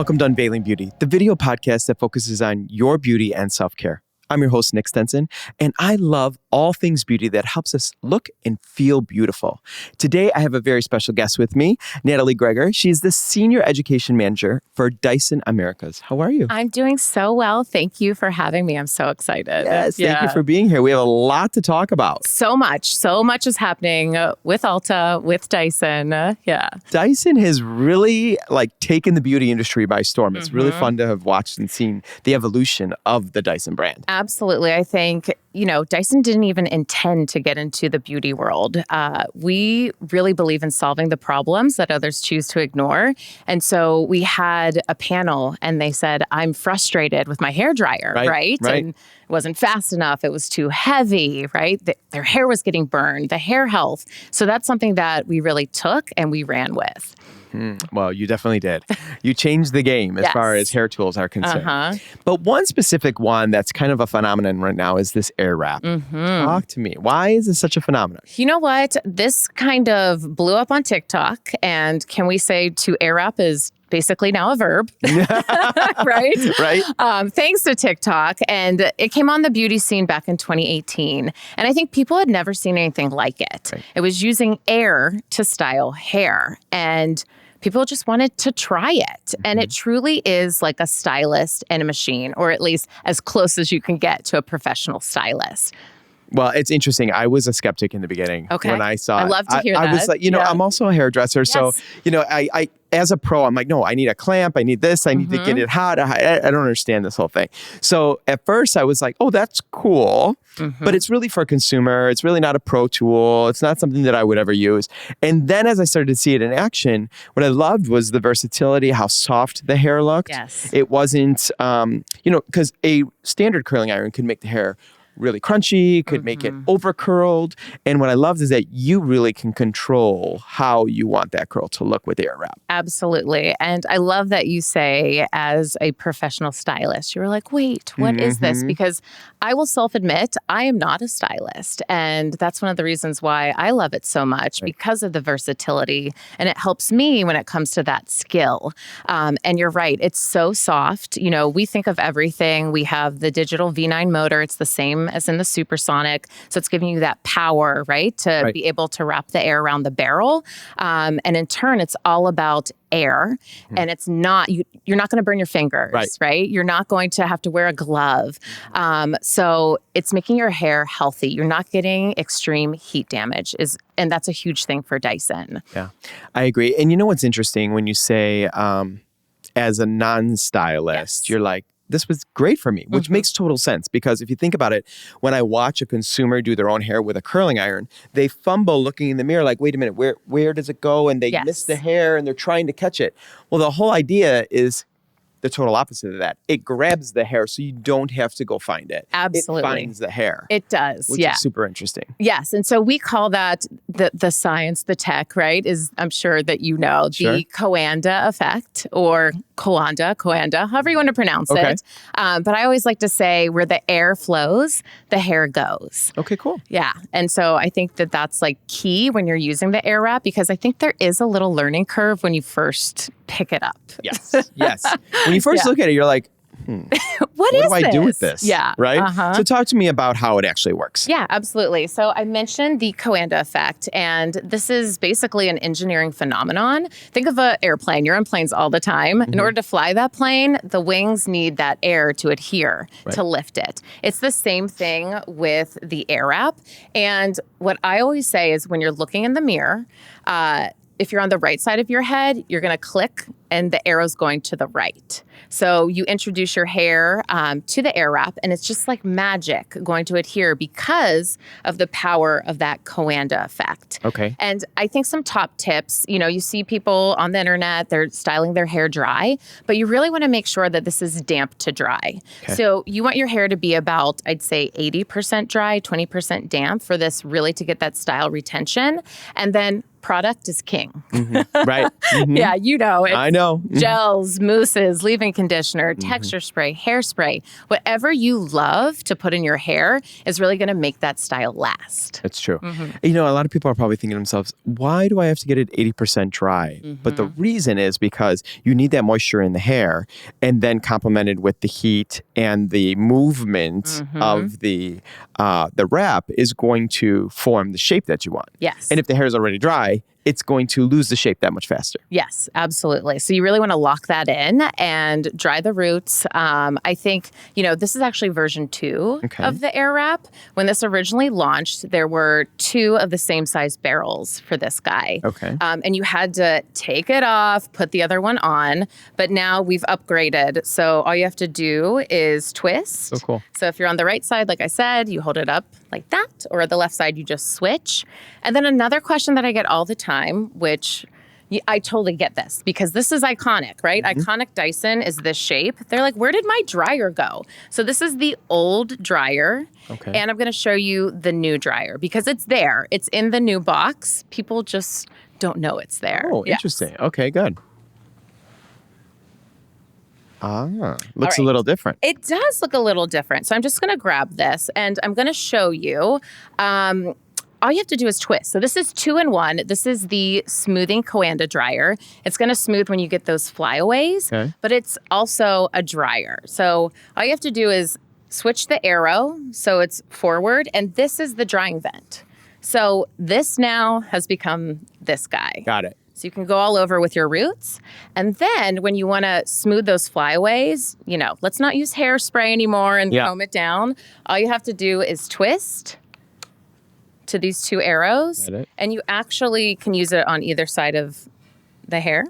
Welcome to Unveiling Beauty, the video podcast that focuses on your beauty and self-care. I'm your host, Nick Stenson, and I love all things beauty that helps us look and feel beautiful. Today, I have a very special guest with me, Natalie Gregor. She's the Senior Education Manager for Dyson Americas. How are you? I'm doing so well. Thank you for having me. I'm so excited. Yes, thank you for being here. We have a lot to talk about. So much is happening with Ulta, with Dyson. Dyson has really taken the beauty industry by storm. It's really fun to have watched and seen the evolution of the Dyson brand. Absolutely. I think, Dyson didn't even intend to get into the beauty world. We really believe in solving the problems that others choose to ignore. And so we had a panel and they said, I'm frustrated with my hairdryer, right? And it wasn't fast enough. It was too heavy, right? Their hair was getting burned, the hair health. So that's something that we really took and we ran with. Well, you definitely did. You changed the game as far as hair tools are concerned. But one specific one that's kind of a phenomenon right now is this Airwrap. Talk to me. Why is this such a phenomenon? You know what? This kind of blew up on TikTok. And can we say to Airwrap is basically now a verb, right? Right. Thanks to TikTok. And it came on the beauty scene back in 2018. And I think people had never seen anything like it. Right. It was using air to style hair. And people just wanted to try it. And it truly is like a stylist and a machine, or at least as close as you can get to a professional stylist. Well, it's interesting. I was a skeptic in the beginning when I saw it. I love to hear that. I was like, I'm also a hairdresser. Yes. So, I as a pro, I'm like, no, I need a clamp. I need this. I need to get it hot. I don't understand this whole thing. So at first I was like, oh, that's cool. But it's really for a consumer. It's really not a pro tool. It's not something that I would ever use. And then as I started to see it in action, what I loved was the versatility, how soft the hair looked. Yes. It wasn't, because a standard curling iron could make the hair really crunchy, could make it over curled. And what I loved is that you really can control how you want that curl to look with Airwrap. Absolutely. And I love that you say, as a professional stylist, you were like, wait, what is this? Because I will self-admit, I am not a stylist. And that's one of the reasons why I love it so much, because of the versatility. And it helps me when it comes to that skill. And you're right, it's so soft. We think of everything. We have the digital V9 motor. It's the same as in the supersonic. So it's giving you that power, right? To be able to wrap the air around the barrel. And in turn, it's all about air. And it's not, you're not going to burn your fingers, right? You're not going to have to wear a glove. So it's making your hair healthy. You're not getting extreme heat damage, and that's a huge thing for Dyson. Yeah, I agree. And you know what's interesting when you say, as a non-stylist, you're like, this was great for me, which makes total sense, because if you think about it, when I watch a consumer do their own hair with a curling iron, they fumble looking in the mirror like, wait a minute, where does it go? And they miss the hair and they're trying to catch it. Well, the whole idea is the total opposite of that. It grabs the hair so you don't have to go find it. Absolutely. It finds the hair. It does, which is super interesting. Yes, and so we call that the science, the tech, right, is, I'm sure that the Coanda effect, or Coanda, however you want to pronounce it. But I always like to say, where the air flows, the hair goes. Okay, cool. Yeah, and so I think that that's key when you're using the Airwrap, because I think there is a little learning curve when you first pick it up. Yes. When you first look at it, you're like, what do I do with this? Yeah. Right? So talk to me about how it actually works. Yeah, absolutely. So I mentioned the Coanda effect, and this is basically an engineering phenomenon. Think of an airplane. You're on planes all the time. In order to fly that plane, the wings need that air to adhere, to lift it. It's the same thing with the Airwrap. And what I always say is, when you're looking in the mirror, if you're on the right side of your head, you're going to click and the arrow's going to the right. So you introduce your hair to the Airwrap, and it's just like magic going to adhere because of the power of that Coanda effect. Okay. And I think some top tips, you see people on the internet, they're styling their hair dry, but you really want to make sure that this is damp to dry. Okay. So you want your hair to be about, I'd say 80% dry, 20% damp for this really to get that style retention. And then product is king. Right. Yeah, you know. I know. know. Gels, mousses, leave-in conditioner, texture spray, hairspray, whatever you love to put in your hair is really going to make that style last. That's true. You know, a lot of people are probably thinking to themselves, why do I have to get it 80% dry? But the reason is because you need that moisture in the hair, and then complemented with the heat and the movement of the wrap is going to form the shape that you want. Yes. And if the hair is already dry, it's going to lose the shape that much faster. Yes, absolutely. So you really want to lock that in and dry the roots. I think, this is actually version 2 of the Airwrap. When this originally launched, there were 2 of the same size barrels for this guy. Okay. And you had to take it off, put the other one on. But now we've upgraded. So all you have to do is twist. So cool. So if you're on the right side, like I said, you hold it up like that. Or the left side, you just switch. And then another question that I get all the time, which I totally get this because this is iconic, right? Iconic Dyson is this shape. They're like, where did my dryer go? So this is the old dryer. Okay. And I'm going to show you the new dryer because it's there. It's in the new box. People just don't know it's there. Oh, interesting. Okay, good. Looks a little different. It does look a little different. So I'm just going to grab this and I'm going to show you. All you have to do is twist. So this is 2-in-1. This is the smoothing Coanda dryer. It's going to smooth when you get those flyaways, but it's also a dryer. So all you have to do is switch the arrow so it's forward, and this is the drying vent. So this now has become this guy. Got it. So you can go all over with your roots. And then when you want to smooth those flyaways, let's not use hairspray anymore and comb it down. All you have to do is twist to these 2 arrows. And you actually can use it on either side of the hair.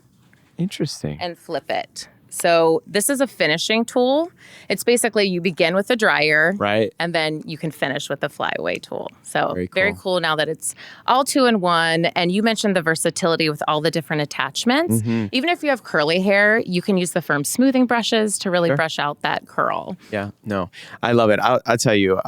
Interesting. And flip it. So this is a finishing tool. It's basically you begin with the dryer. Right. And then you can finish with the flyaway tool. So very cool now that it's all 2-in-1. And you mentioned the versatility with all the different attachments. Even if you have curly hair, you can use the firm smoothing brushes to really brush out that curl. Yeah, no, I love it. I'll tell you,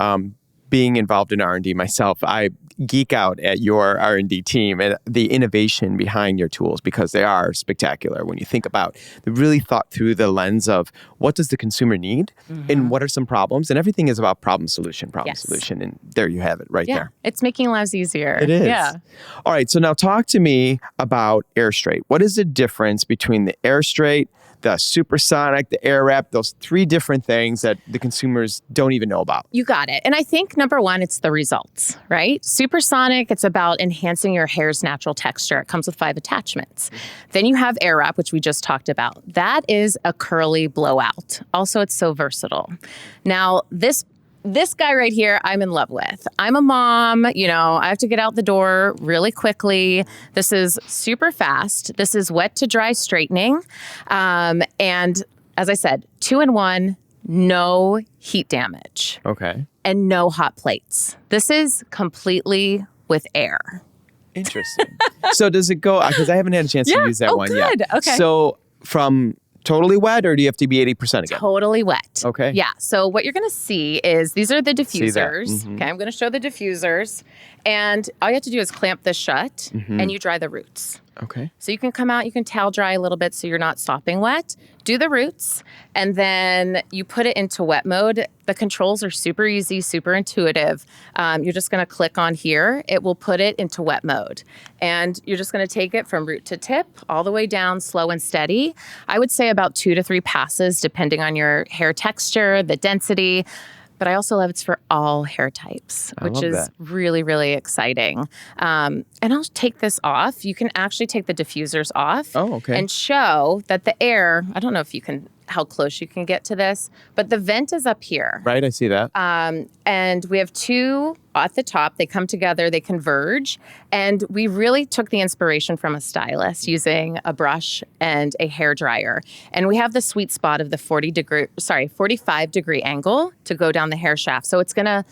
being involved in R&D myself, I geek out at your R&D team and the innovation behind your tools because they are spectacular when you think about they really thought through the lens of what does the consumer need and what are some problems, and everything is about problem solution, and there you have it right there. It's making lives easier. It is. Yeah. All right, so now talk to me about Airstrait. What is the difference between the Airstrait, the Supersonic, the Airwrap, those 3 different things that the consumers don't even know about? You got it. And I think number 1, it's the results, right? Supersonic, it's about enhancing your hair's natural texture. It comes with 5 attachments. Then you have Airwrap, which we just talked about. That is a curly blowout. Also, it's so versatile. Now, this guy right here, I'm in love with. I'm a mom, I have to get out the door really quickly. This is super fast. This is wet to dry straightening. And as I said, 2-in-1, no heat damage. Okay. And no hot plates. This is completely with air. Interesting. So does it go, because I haven't had a chance to use that one yet. Okay. So from totally wet, or do you have to be 80% again? Totally wet. Okay. Yeah. So what you're going to see is these are the diffusers. Okay. I'm going to show the diffusers. And all you have to do is clamp this shut and you dry the roots. Okay. So you can come out, you can towel dry a little bit so you're not sopping wet. Do the roots, and then you put it into wet mode. The controls are super easy, super intuitive. You're just going to click on here. It will put it into wet mode. And you're just going to take it from root to tip, all the way down, slow and steady. I would say about 2 to 3 passes, depending on your hair texture, the density. But I also love it's for all hair types, which is really, really exciting. And I'll take this off. You can actually take the diffusers off and show that the air, I don't know if you can, how close you can get to this, but the vent is up here. Right, I see that. And we have 2 at the top. They come together, they converge. And we really took the inspiration from a stylist using a brush and a hair dryer. And we have the sweet spot of the 45-degree angle to go down the hair shaft. So it's going to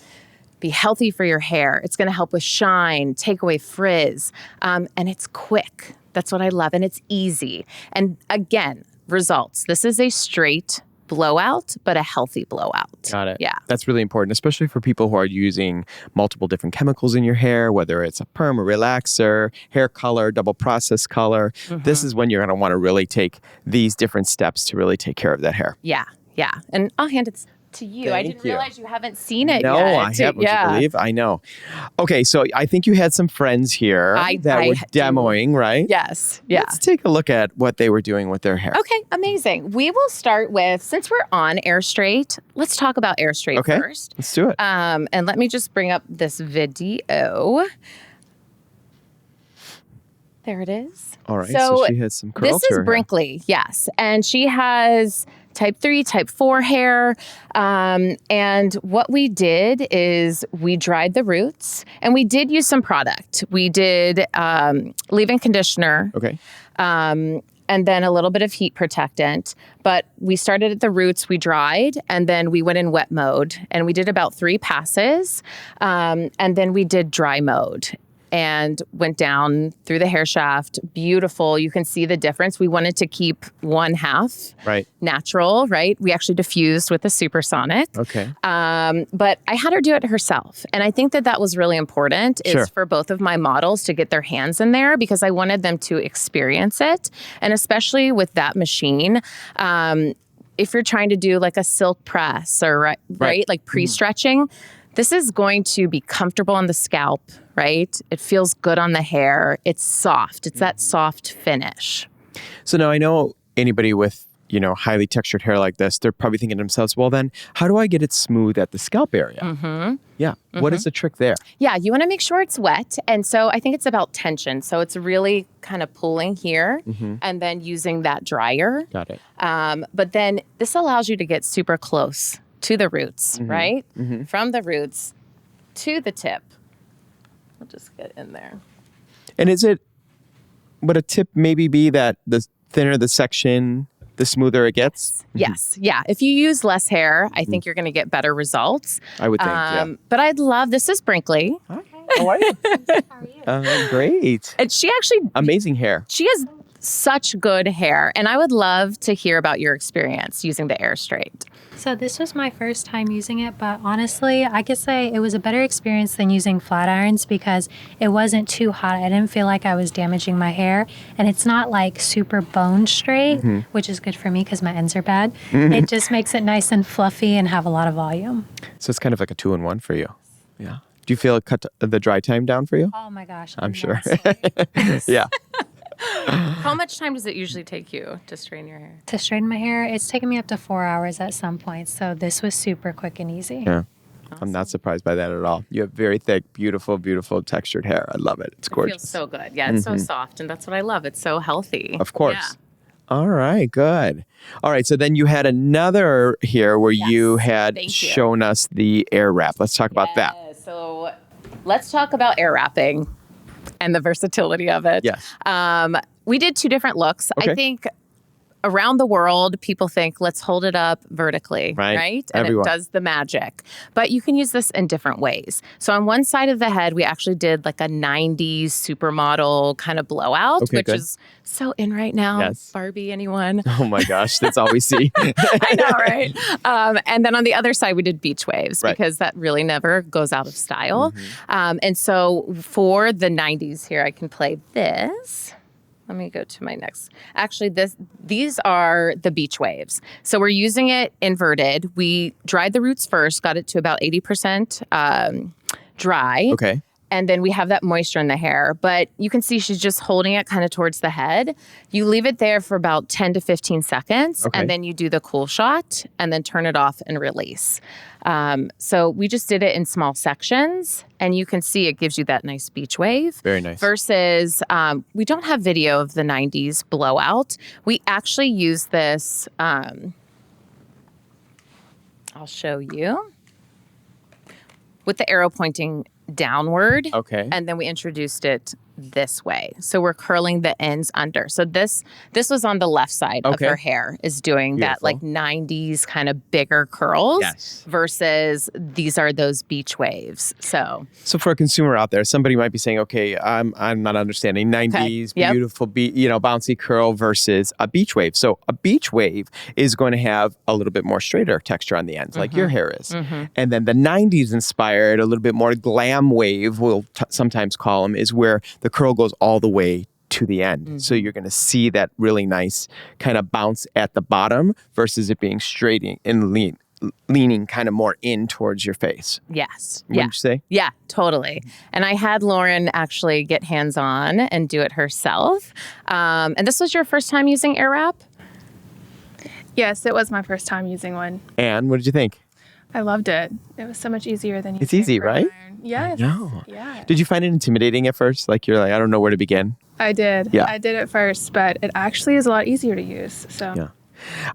be healthy for your hair. It's going to help with shine, take away frizz. And it's quick. That's what I love. And it's easy. And again, results. This is a straight blowout, but a healthy blowout. Got it. Yeah. That's really important, especially for people who are using multiple different chemicals in your hair, whether it's a perm, a relaxer, hair color, double process color. This is when you're going to want to really take these different steps to really take care of that hair. Yeah. Yeah. And I'll hand it to you. I didn't realize you haven't seen it no, yet. No, I haven't. Would you believe? I know. Okay, so I think you had some friends here that were demoing, right? Yes. Yeah. Let's take a look at what they were doing with their hair. Okay, amazing. We will start with, since we're on Airstrait, let's talk about Airstrait first. Let's do it. And let me just bring up this video. There it is. All right, so she has some curls. This is Brinkley, yes. And she has type 3, type 4 hair. And what we did is we dried the roots and we did use some product. We did leave-in conditioner. Okay. And then a little bit of heat protectant. But we started at the roots, we dried, and then we went in wet mode. And we did about 3 passes. And then we did dry mode. And went down through the hair shaft. Beautiful. You can see the difference. We wanted to keep one half natural, right? We actually diffused with the supersonic. Okay. But I had her do it herself. And I think that that was really important is for both of my models to get their hands in there because I wanted them to experience it. And especially with that machine, if you're trying to do like a silk press or like pre-stretching, this is going to be comfortable on the scalp, right? It feels good on the hair. It's soft. It's that soft finish. So now I know anybody with, highly textured hair like this, they're probably thinking to themselves, well then, how do I get it smooth at the scalp area? Yeah. What is the trick there? Yeah, you want to make sure it's wet. And so I think it's about tension. So it's really kind of pulling here and then using that dryer. Got it. But then this allows you to get super close to the roots, right? From the roots to the tip. We'll just get in there. And would a tip maybe be that the thinner the section, the smoother it gets? Yes. Yeah. If you use less hair, I think you're going to get better results. I would think, But I'd love, this is Brinkley. Okay. How are you? How are you? Great. And she actually... Amazing hair. She has such good hair. And I would love to hear about your experience using the Airstrait. So this was my first time using it, but honestly, I could say it was a better experience than using flat irons because it wasn't too hot. I didn't feel like I was damaging my hair, and it's not like super bone straight, which is good for me because my ends are bad. It just makes it nice and fluffy and have a lot of volume. So it's kind of like a 2-in-1 for you. Yeah. Do you feel it cut the dry time down for you? Oh my gosh. I'm sure. Yeah. How much time does it usually take you to straighten your hair? To straighten my hair, it's taken me up to 4 hours at some point. So this was super quick and easy. Yeah. Awesome. I'm not surprised by that at all. You have very thick, beautiful, beautiful textured hair. I love it. It's gorgeous. It feels so good. Yeah, it's so soft. And that's what I love. It's so healthy. Of course. Yeah. All right, good. All right, so then you had another here where you had shown us the Airwrap. Let's talk about that. So let's talk about air wrapping and the versatility of it. Yes. We did 2 different looks. Okay. I think around the world, people think, let's hold it up vertically, right? And it does the magic. But you can use this in different ways. So on one side of the head, we actually did like a 90s supermodel kind of blowout, which is so in right now. Yes. Barbie, anyone? Oh my gosh, that's all we see. I know, right? And then on the other side, we did beach waves because that really never goes out of style. And so for the 90s here, I can play this. Let me go to my next. Actually, these are the beach waves. So we're using it inverted. We dried the roots first, got it to about 80% dry. Okay. And then we have that moisture in the hair. But you can see she's just holding it kind of towards the head. You leave it there for about 10 to 15 seconds. And then you do the cool shot and then turn it off and release. So we just did it in small sections. And you can see it gives you that nice beach wave. Very nice. Versus, we don't have video of the 90s blowout. We actually use this, I'll show you, with the arrow pointing downward. Okay. And then we introduced it this way. So we're curling the ends under. So this was on the left side of her hair, is doing that like 90s kind of bigger curls versus these are those beach waves. So for a consumer out there, somebody might be saying, okay, I'm not understanding 90s, beautiful, bouncy curl versus a beach wave. So a beach wave is going to have a little bit more straighter texture on the ends, like your hair is. And then the 90s inspired, a little bit more glam wave, we'll sometimes call them, is where the curl goes all the way to the end. So you're going to see that really nice kind of bounce at the bottom versus it being straight and leaning kind of more in towards your face. Yes. Wouldn't you say? Yeah, totally. And I had Lauren actually get hands-on and do it herself. And this was your first time using Airwrap? Yes, it was my first time using one. And what did you think? I loved it. It was so much easier than using It's easy, right? iron. Yes. No. Yeah. Did you find it intimidating at first? Like you're like, I don't know where to begin. I did. Yeah. I did at first, but it actually is a lot easier to use. So Yeah.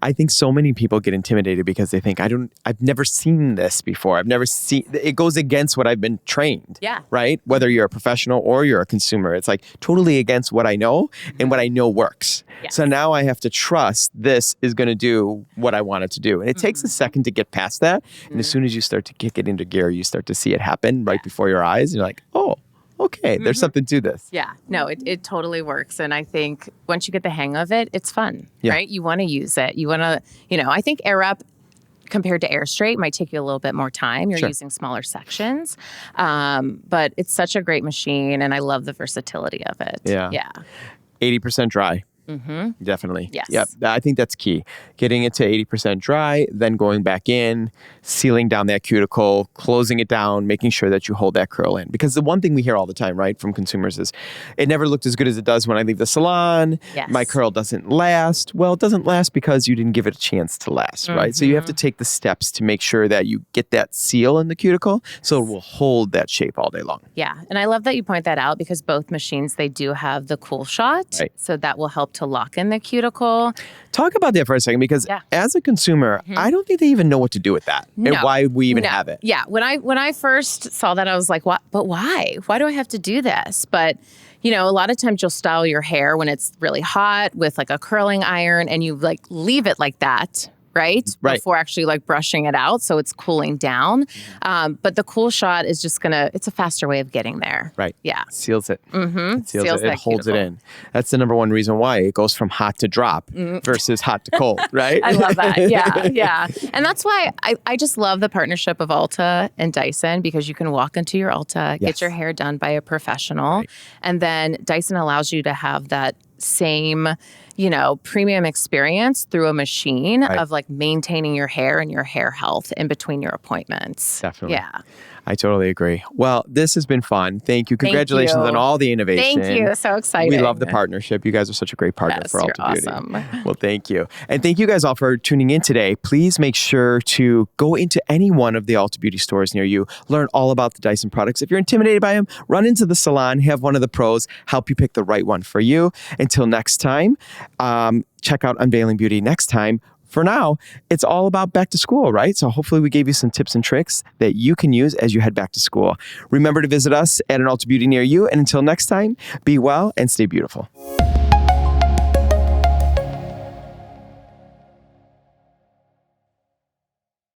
I think so many people get intimidated because they think, I've never seen this before. It goes against what I've been trained. Yeah. Right? Whether you're a professional or you're a consumer, it's like totally against what I know and what I know works. Yes. So now I have to trust this is going to do what I want it to do. And it takes a second to get past that. And as soon as you start to kick it into gear, you start to see it happen right before your eyes. And you're like, oh, okay, there's something to this. Yeah, no, it totally works. And I think once you get the hang of it, it's fun, right? You want to use it. You want to, I think Airwrap compared to Airstrait might take you a little bit more time. You're using smaller sections. But it's such a great machine and I love the versatility of it. Yeah. 80% dry. Definitely. Yes. Yep. I think that's key. Getting it to 80% dry, then going back in, sealing down that cuticle, closing it down, making sure that you hold that curl in. Because the one thing we hear all the time, right, from consumers is, it never looked as good as it does when I leave the salon. Yes. My curl doesn't last. Well, it doesn't last because you didn't give it a chance to last, right? So you have to take the steps to make sure that you get that seal in the cuticle so it will hold that shape all day long. Yeah. And I love that you point that out because both machines, they do have the cool shot. Right. So that will help to lock in the cuticle. Talk about that for a second because as a consumer, I don't think they even know what to do with that and why we even have it. Yeah. When I first saw that, I was like, what? But why? Why do I have to do this? But a lot of times you'll style your hair when it's really hot with like a curling iron and you like leave it like that. Right? Before actually like brushing it out. So it's cooling down. But the cool shot is just it's a faster way of getting there. Right. Yeah. Seals it. It seals it. It holds cuticle. it in. That's the number one reason why it goes from hot to drop versus hot to cold, right? I love that. Yeah. And that's why I just love the partnership of Ulta and Dyson because you can walk into your Ulta, get your hair done by a professional. Right. And then Dyson allows you to have that same premium experience through a machine of like maintaining your hair and your hair health in between your appointments. Definitely. Yeah. I totally agree. Well, this has been fun. Thank you. Congratulations on all the innovation. Thank you. So exciting. We love the partnership. You guys are such a great partner for Ulta Beauty. Awesome. Well, thank you. And thank you guys all for tuning in today. Please make sure to go into any one of the Ulta Beauty stores near you. Learn all about the Dyson products. If you're intimidated by them, run into the salon, have one of the pros help you pick the right one for you. Until next time, check out Unveiling Beauty next time. For now, it's all about back to school, right? So hopefully we gave you some tips and tricks that you can use as you head back to school. Remember to visit us at an Ulta Beauty near you. And until next time, be well and stay beautiful.